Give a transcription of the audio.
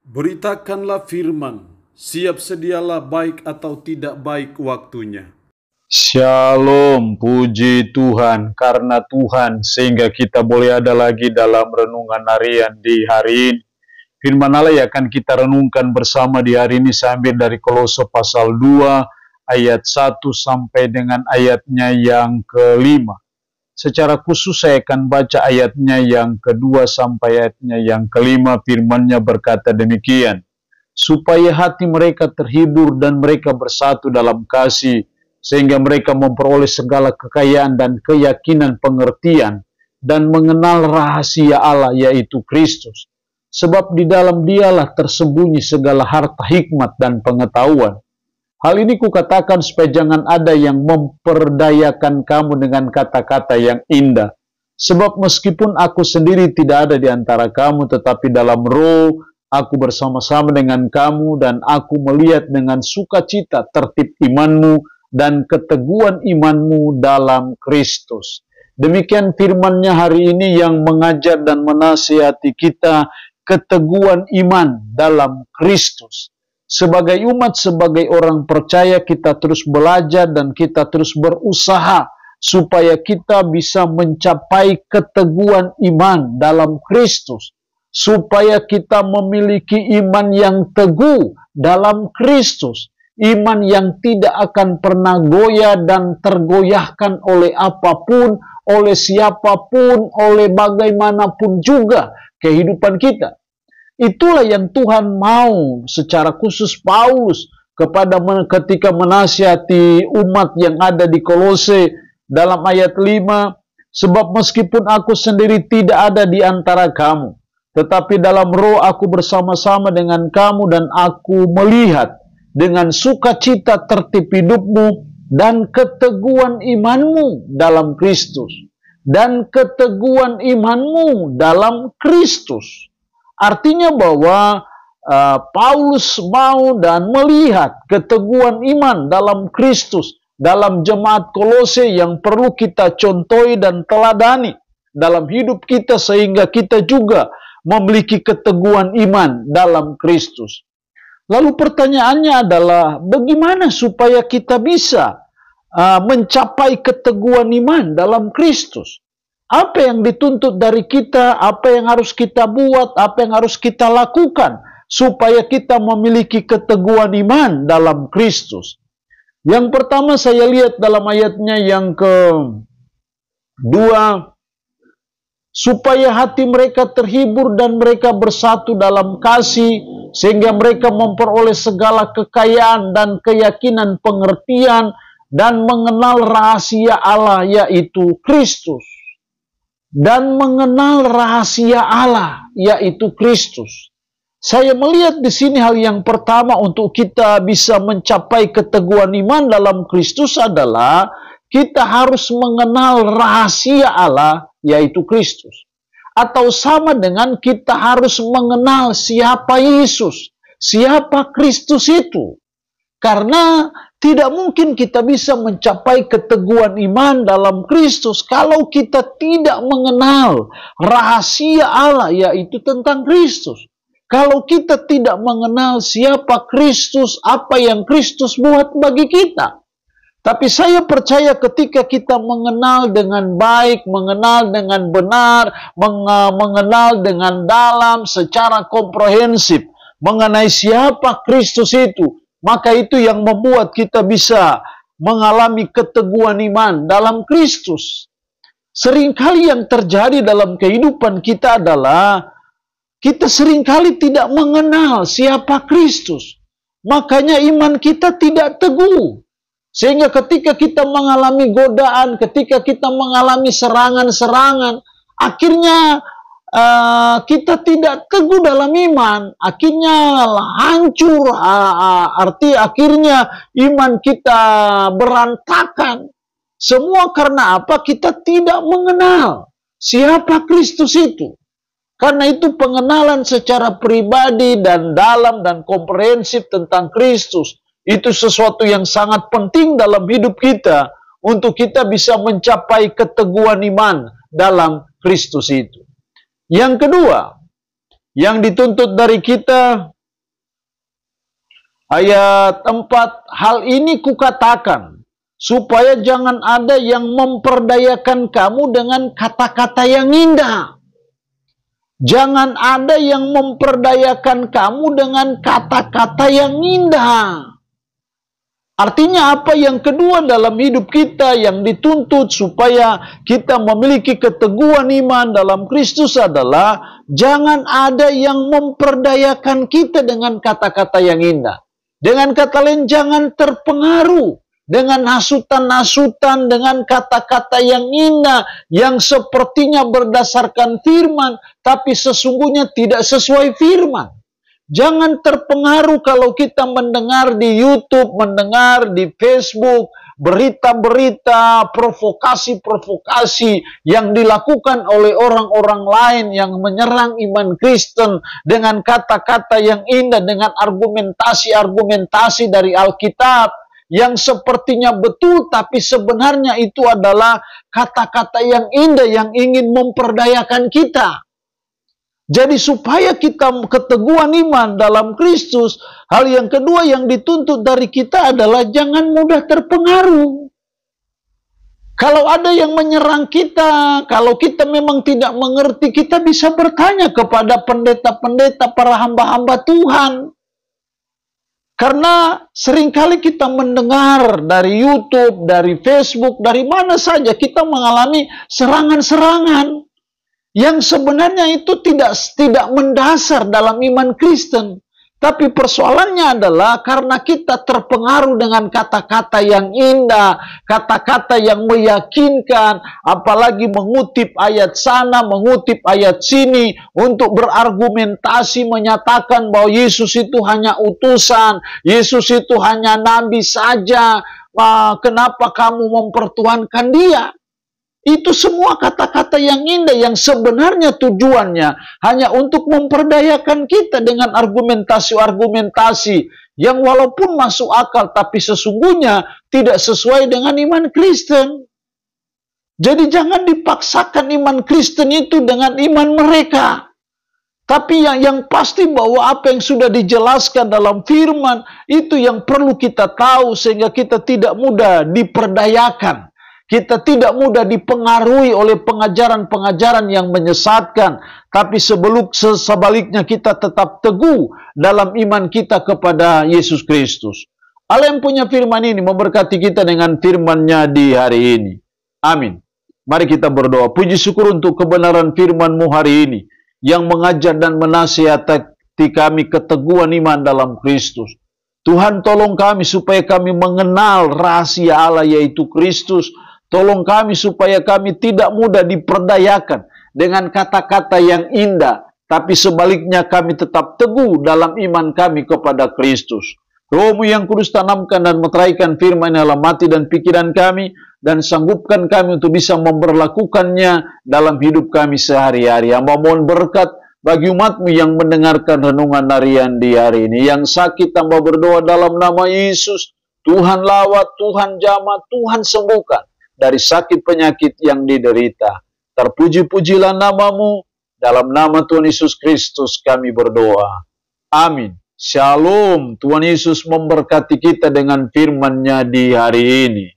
Beritakanlah firman, siap sedialah baik atau tidak baik waktunya. Shalom, puji Tuhan karena Tuhan sehingga kita boleh ada lagi dalam renungan harian di hari ini. Firman Allah yang akan kita renungkan bersama di hari ini saya ambil dari Kolose pasal 2 ayat 1 sampai dengan ayatnya yang ke-5. Secara khusus saya akan baca ayatnya yang kedua sampai ayatnya yang ke-5. Firman-Nya berkata demikian. Supaya hati mereka terhibur dan mereka bersatu dalam kasih, sehingga mereka memperoleh segala kekayaan dan keyakinan pengertian, dan mengenal rahasia Allah yaitu Kristus. Sebab di dalam Dialah tersembunyi segala harta hikmat dan pengetahuan. Hal ini kukatakan supaya jangan ada yang memperdayakan kamu dengan kata-kata yang indah. Sebab meskipun aku sendiri tidak ada di antara kamu, tetapi dalam roh aku bersama-sama dengan kamu, dan aku melihat dengan sukacita tertib imanmu dan keteguhan imanmu dalam Kristus. Demikian firman-Nya hari ini yang mengajar dan menasihati kita keteguhan iman dalam Kristus. Sebagai umat, sebagai orang percaya, kita terus belajar dan kita terus berusaha supaya kita bisa mencapai keteguhan iman dalam Kristus. Supaya kita memiliki iman yang teguh dalam Kristus. Iman yang tidak akan pernah goyah dan tergoyahkan oleh apapun, oleh siapapun, oleh bagaimanapun juga kehidupan kita. Itulah yang Tuhan mau secara khusus Paulus ketika menasihati umat yang ada di Kolose dalam ayat 5. Sebab meskipun aku sendiri tidak ada di antara kamu, tetapi dalam roh aku bersama-sama dengan kamu, dan aku melihat dengan sukacita tertib hidupmu dan keteguhan imanmu dalam Kristus. Dan keteguhan imanmu dalam Kristus. Artinya bahwa Paulus mau dan melihat keteguhan iman dalam Kristus, dalam jemaat Kolose yang perlu kita contohi dan teladani dalam hidup kita sehingga kita juga memiliki keteguhan iman dalam Kristus. Lalu pertanyaannya adalah bagaimana supaya kita bisa mencapai keteguhan iman dalam Kristus? Apa yang dituntut dari kita, apa yang harus kita buat, apa yang harus kita lakukan supaya kita memiliki keteguhan iman dalam Kristus. Yang pertama saya lihat dalam ayatnya yang kedua, supaya hati mereka terhibur dan mereka bersatu dalam kasih, sehingga mereka memperoleh segala kekayaan dan keyakinan pengertian dan mengenal rahasia Allah yaitu Kristus. Dan mengenal rahasia Allah yaitu Kristus. Saya melihat di sini hal yang pertama untuk kita bisa mencapai keteguhan iman dalam Kristus adalah kita harus mengenal rahasia Allah yaitu Kristus. Atau sama dengan kita harus mengenal siapa Yesus, siapa Kristus itu. Karena tidak mungkin kita bisa mencapai keteguhan iman dalam Kristus kalau kita tidak mengenal rahasia Allah yaitu tentang Kristus. Kalau kita tidak mengenal siapa Kristus, apa yang Kristus buat bagi kita. Tapi saya percaya ketika kita mengenal dengan baik, mengenal dengan benar, mengenal dengan dalam secara komprehensif mengenai siapa Kristus itu, maka itu yang membuat kita bisa mengalami keteguhan iman dalam Kristus. Seringkali yang terjadi dalam kehidupan kita adalah kita seringkali tidak mengenal siapa Kristus. Makanya iman kita tidak teguh. Sehingga ketika kita mengalami godaan, ketika kita mengalami serangan-serangan, akhirnya kita tidak teguh dalam iman, akhirnya hancur, akhirnya iman kita berantakan. Semua karena apa? Kita tidak mengenal siapa Kristus itu. Karena itu pengenalan secara pribadi dan dalam dan komprehensif tentang Kristus itu sesuatu yang sangat penting dalam hidup kita untuk kita bisa mencapai keteguhan iman dalam Kristus itu. Yang kedua, yang dituntut dari kita Ayat 4, hal ini kukatakan, supaya jangan ada yang memperdayakan kamu dengan kata-kata yang indah. Jangan ada yang memperdayakan kamu dengan kata-kata yang indah. Artinya apa? Yang kedua dalam hidup kita yang dituntut supaya kita memiliki keteguhan iman dalam Kristus adalah jangan ada yang memperdayakan kita dengan kata-kata yang indah. Dengan kata lain, jangan terpengaruh dengan hasutan-hasutan, dengan kata-kata yang indah, yang sepertinya berdasarkan firman, tapi sesungguhnya tidak sesuai firman. Jangan terpengaruh kalau kita mendengar di YouTube, mendengar di Facebook, berita-berita, provokasi-provokasi yang dilakukan oleh orang-orang lain yang menyerang iman Kristen dengan kata-kata yang indah, dengan argumentasi-argumentasi dari Alkitab yang sepertinya betul, tapi sebenarnya itu adalah kata-kata yang indah yang ingin memperdayakan kita. Jadi supaya kita keteguhan iman dalam Kristus, hal yang kedua yang dituntut dari kita adalah jangan mudah terpengaruh. Kalau ada yang menyerang kita, kalau kita memang tidak mengerti, kita bisa bertanya kepada pendeta-pendeta, para hamba-hamba Tuhan. Karena seringkali kita mendengar dari YouTube, dari Facebook, dari mana saja kita mengalami serangan-serangan yang sebenarnya itu tidak mendasar dalam iman Kristen. Tapi persoalannya adalah karena kita terpengaruh dengan kata-kata yang indah, kata-kata yang meyakinkan, apalagi mengutip ayat sana, mengutip ayat sini, untuk berargumentasi menyatakan bahwa Yesus itu hanya utusan, Yesus itu hanya nabi saja, kenapa kamu mempertuhankan dia? Itu semua kata-kata yang indah yang sebenarnya tujuannya hanya untuk memperdayakan kita dengan argumentasi-argumentasi yang walaupun masuk akal tapi sesungguhnya tidak sesuai dengan iman Kristen. Jadi jangan dipaksakan iman Kristen itu dengan iman mereka. Tapi yang pasti bahwa apa yang sudah dijelaskan dalam firman itu yang perlu kita tahu sehingga kita tidak mudah diperdayakan. Kita tidak mudah dipengaruhi oleh pengajaran-pengajaran yang menyesatkan. Tapi sebaliknya kita tetap teguh dalam iman kita kepada Yesus Kristus. Allah yang punya firman ini memberkati kita dengan firman-Nya di hari ini. Amin. Mari kita berdoa. Puji syukur untuk kebenaran firman-Mu hari ini, yang mengajar dan menasihati kami keteguhan iman dalam Kristus. Tuhan, tolong kami supaya kami mengenal rahasia Allah yaitu Kristus. Tolong kami supaya kami tidak mudah diperdayakan dengan kata-kata yang indah, tapi sebaliknya kami tetap teguh dalam iman kami kepada Kristus. Roh-Mu yang kudus tanamkan dan meteraikan firman dalam hati dan pikiran kami, dan sanggupkan kami untuk bisa memperlakukannya dalam hidup kami sehari-hari. Hamba mohon berkat bagi umat-Mu yang mendengarkan renungan harian di hari ini. Yang sakit hamba berdoa dalam nama Yesus, Tuhan lawat, Tuhan jamah, Tuhan sembuhkan dari sakit penyakit yang diderita. Terpuji-pujilah nama-Mu, dalam nama Tuhan Yesus Kristus kami berdoa. Amin. Shalom. Tuhan Yesus memberkati kita dengan firman-Nya di hari ini.